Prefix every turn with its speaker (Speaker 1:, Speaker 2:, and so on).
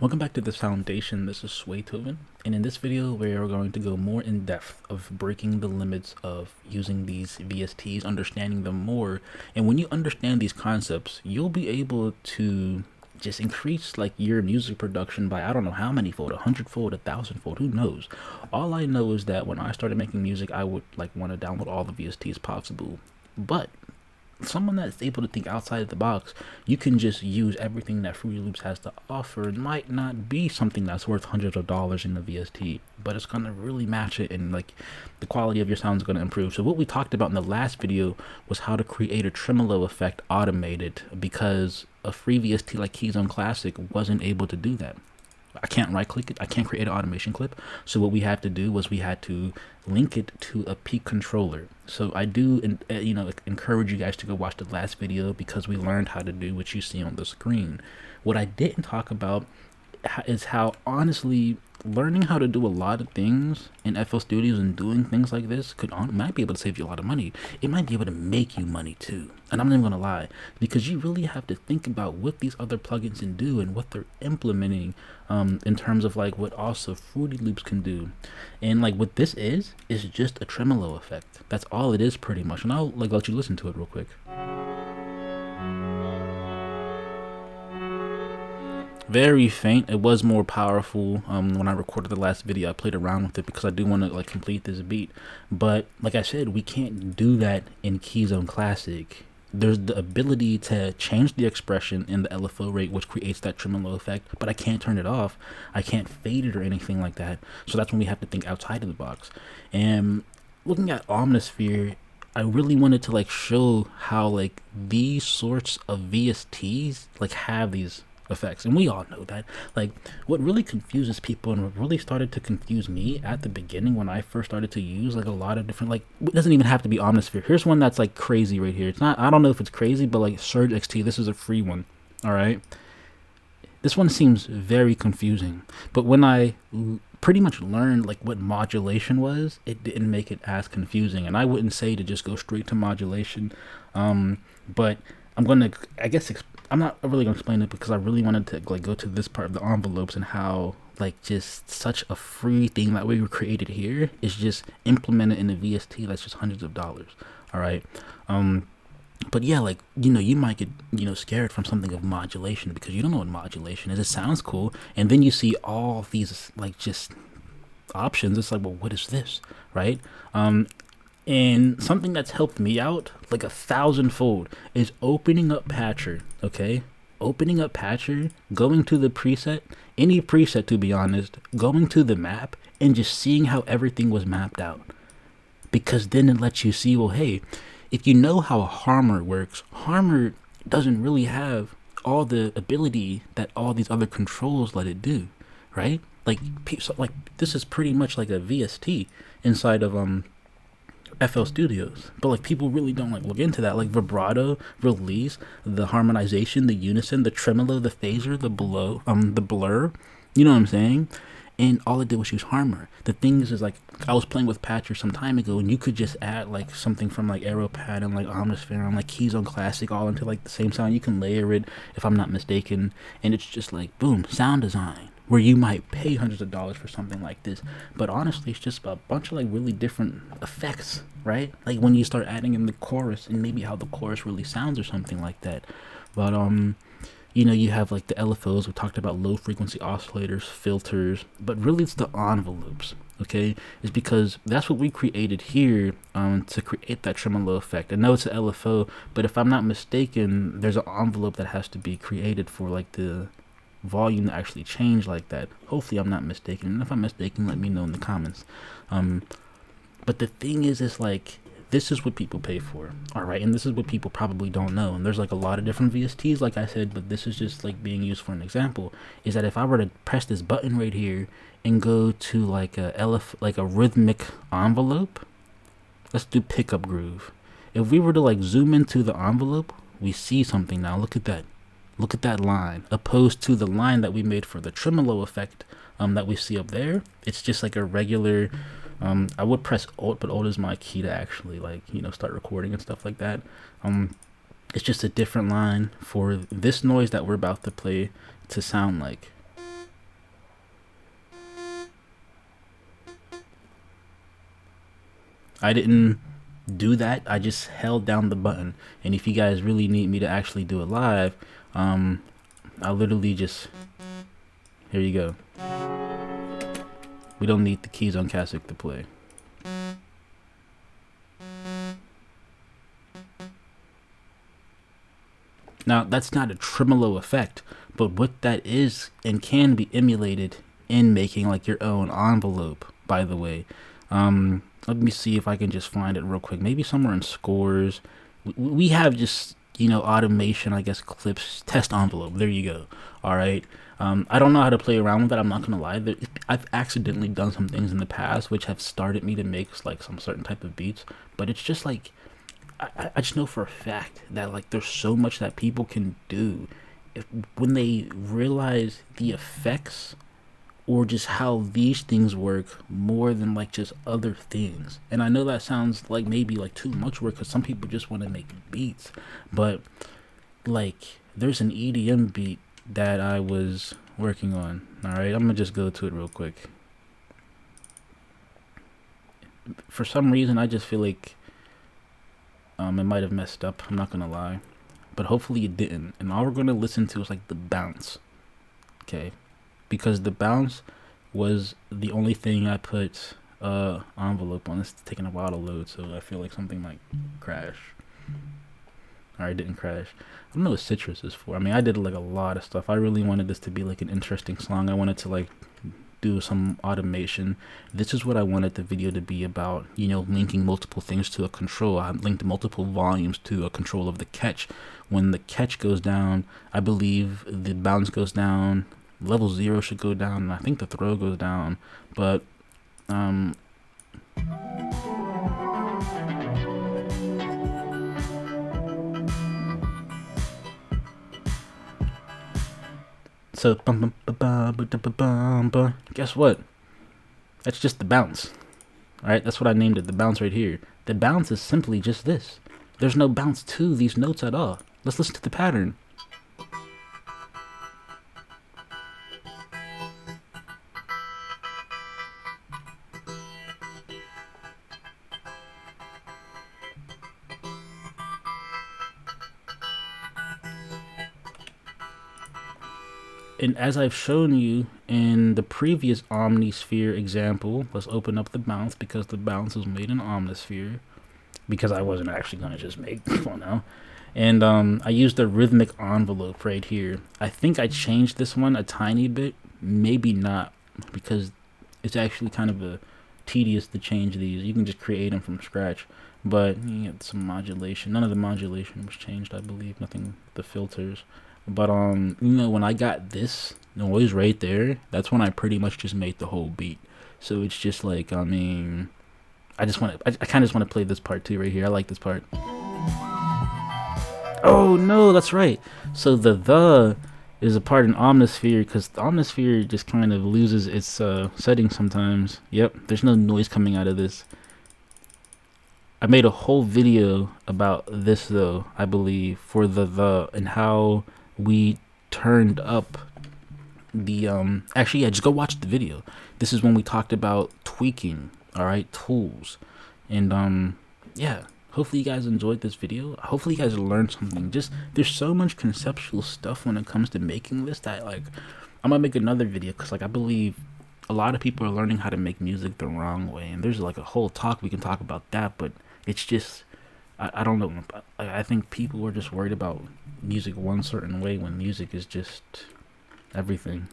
Speaker 1: Welcome back to the Soundation. This is Swaytoven, and in this video we are going to go more in depth of breaking the limits of using these VSTs, understanding them more. And when you understand these concepts, you'll be able to just increase like your music production by I don't know how many fold, 100-fold, 1,000-fold, who knows. All I know is that when I started making music, I would like want to download all the VSTs possible, but someone that's able to think outside of the box, you can just use everything that Fruity Loops has to offer. It might not be something that's worth hundreds of dollars in the VST, but it's gonna really match it, and like the quality of your sound is gonna improve. So what we talked about in the last video was how to create a tremolo effect automated, because a free VST like Keyzone Classic wasn't able to do that. I can't right click it, I can't create an automation clip. So what we had to do was we had to link it to a peak controller. So I do encourage you guys to go watch the last video, because we learned how to do what you see on the screen. What I didn't talk about is how honestly learning how to do a lot of things in FL Studios and doing things like this might be able to save you a lot of money. It might be able to make you money too. And I'm not even gonna lie, because you really have to think about what these other plugins can do and what they're implementing in terms of like what also Fruity Loops can do. And like what this is just a tremolo effect. That's all it is pretty much. And I'll like let you listen to it real quick. Very faint. It was more powerful when I recorded the last video. I played around with it because I do want to like complete this beat, but like I said, we can't do that in Keyzone Classic. There's the ability to change the expression in the LFO rate, which creates that tremolo effect, but I can't turn it off. I can't fade it or anything like that. So that's when we have to think outside of the box. And looking at Omnisphere, I really wanted to like show how like these sorts of VSTs like have these effects, and we all know that. Like what really confuses people, and what really started to confuse me at the beginning when I first started to use like a lot of different, like it doesn't even have to be Omnisphere. Here's one that's like crazy right here. It's not, I don't know if it's crazy, but like Surge XT, this is a free one. All right, this one seems very confusing, but when I pretty much learned like what modulation was, it didn't make it as confusing. And I wouldn't say to just go straight to modulation, but I'm gonna, I guess, I'm not really gonna explain it, because I really wanted to like go to this part of the envelopes and how like just such a free thing that we were created here is just implemented in a VST that's just hundreds of dollars. All right, but yeah, like you might get scared from something of modulation because you don't know what modulation is. It sounds cool, and then you see all these like just options. It's like, well, what is this, right? And something that's helped me out like 1,000-fold is opening up Patcher. Okay, opening up Patcher, going to the preset, any preset to be honest, going to the map and just seeing how everything was mapped out, because then it lets you see, well, hey, if you know how a harmor works, harmor doesn't really have all the ability that all these other controls let it do, right? Like this is pretty much like a VST inside of FL Studios, but like people really don't like look into that, like vibrato, release, the harmonization, the unison, the tremolo, the phaser, the blur, you know what I'm saying? And all it did was use harmor. The thing is like I was playing with Patcher some time ago, and you could just add like something from like Aeropad and like Omnisphere and like Keyzone Classic all into like the same sound. You can layer it, if I'm not mistaken, and it's just like boom, sound design, where you might pay hundreds of dollars for something like this, but honestly it's just a bunch of like really different effects, right? Like when you start adding in the chorus and maybe how the chorus really sounds or something like that. But you have like the LFOs. We talked about low frequency oscillators, filters, but really it's the envelopes. Okay, it's because that's what we created here to create that tremolo effect. I know it's an LFO, but if I'm not mistaken, there's an envelope that has to be created for like the volume to actually change like that. Hopefully I'm not mistaken, and if I'm mistaken, let me know in the comments. But the thing is like this is what people pay for, all right? And this is what people probably don't know. And there's like a lot of different VSTs, like I said, but this is just like being used for an example. Is that if I were to press this button right here and go to like a rhythmic envelope, let's do pickup groove. If we were to like zoom into the envelope, we see something now. Look at that. Look at that line, opposed to the line that we made for the tremolo effect that we see up there. It's just like a regular, I would press Alt, but Alt is my key to actually like, start recording and stuff like that. It's just a different line for this noise that we're about to play to sound like. I didn't do that. I just held down the button. And if you guys really need me to actually do it live, I'll literally just, here you go. We don't need the keys on Classic to play. Now, that's not a tremolo effect, but what that is and can be emulated in making like your own envelope, by the way. Let me see if I can just find it real quick. Maybe somewhere in scores. We have just, you know, automation, I guess, clips, test envelope. There you go. All right. I don't know how to play around with that. I'm not going to lie. I've accidentally done some things in the past which have started me to make like some certain type of beats, but it's just like, I just know for a fact that like there's so much that people can do when they realize the effects or just how these things work more than like just other things. And I know that sounds like maybe like too much work because some people just want to make beats, but like there's an EDM beat that I was working on. All right, I'm gonna just go to it real quick. For some reason, I just feel like it might have messed up. I'm not gonna lie, but hopefully it didn't. And all we're gonna listen to is like the bounce, okay? Because the bounce was the only thing I put envelope on. It's taking a while to load, so I feel like something might crash. Alright, didn't crash. I don't know what Citrus is for. I mean, I did like a lot of stuff. I really wanted this to be like an interesting song. I wanted to like do some automation. This is what I wanted the video to be about, you know, linking multiple things to a control. I linked multiple volumes to a control of the catch. When the catch goes down, I believe the bounce goes down, level 0 should go down, and I think the throw goes down, but so guess what? That's just the bounce. Alright, that's what I named it, the bounce right here. The bounce is simply just this. There's no bounce to these notes at all. Let's listen to the pattern. And as I've shown you in the previous Omnisphere example, let's open up the bounce because the bounce is made in Omnisphere. Because I wasn't actually going to just make one now. And I used the rhythmic envelope right here. I think I changed this one a tiny bit. Maybe not, because it's actually kind of tedious to change these. You can just create them from scratch. But you get some modulation. None of the modulation was changed, I believe. Nothing, the filters. But you know, when I got this noise right there, that's when I pretty much just made the whole beat. So it's just like, I mean, I kind of just want to play this part too right here. I like this part. Oh no, that's right. So the is a part in Omnisphere, because the Omnisphere just kind of loses its settings sometimes. Yep, there's no noise coming out of this. I made a whole video about this though, I believe, for the and how we turned up the actually, yeah, just go watch the video. This is when we talked about tweaking, all right, tools. And yeah, hopefully you guys enjoyed this video. Hopefully you guys learned something. Just there's so much conceptual stuff when it comes to making this that like I'm gonna make another video, because like I believe a lot of people are learning how to make music the wrong way, and there's like a whole talk we can talk about that. But it's just I don't know. I think people are just worried about music one certain way when music is just everything.